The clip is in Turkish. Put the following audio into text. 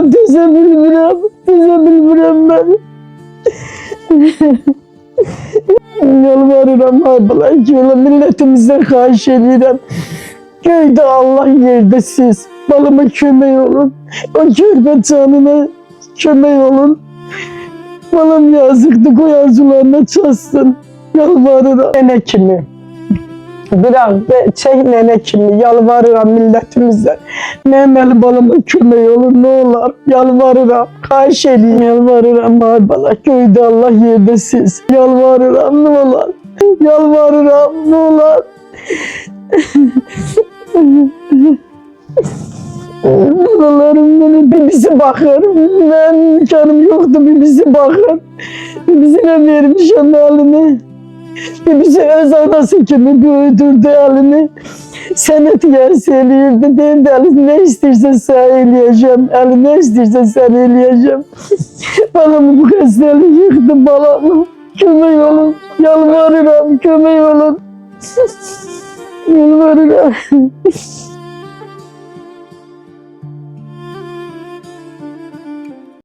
Ben düzebilmirəm ben. Yalvarıram abla ki milletimizden xahiş edirəm. Göyde Allah yerde siz. Balıma kömək olun. O körpə canına kömək olun. Balım yazıktı, koy arzularına çalsın. Yalvarıram. Nene kimi. Biraz da çek nene kimi. Yalvarıram milletimizden. Memeli balıma kömək olun, ne olur. Yalvarıram. Xahiş edeyim. Yalvarıram abla. Köyde Allah yerde siz. Yalvarıram, ne olur. Yalvarıram, ne olur. Buralarım beni bir bizi bakır. Ben imkanım yoktu, bir bizi bakır. Bir bizine vermiş onun elini. Bir bizi öz anası gibi büyüdürdü elini. Senet gelse eliyirdi. Deyirdi eli ne istersen sana eleyeceğim. Eli ne istersen sana eleyeceğim. Balamı bu hastalığı yıktı balamı. Kömək olun. Yalvarıram, kömək olun. Yalvarıram.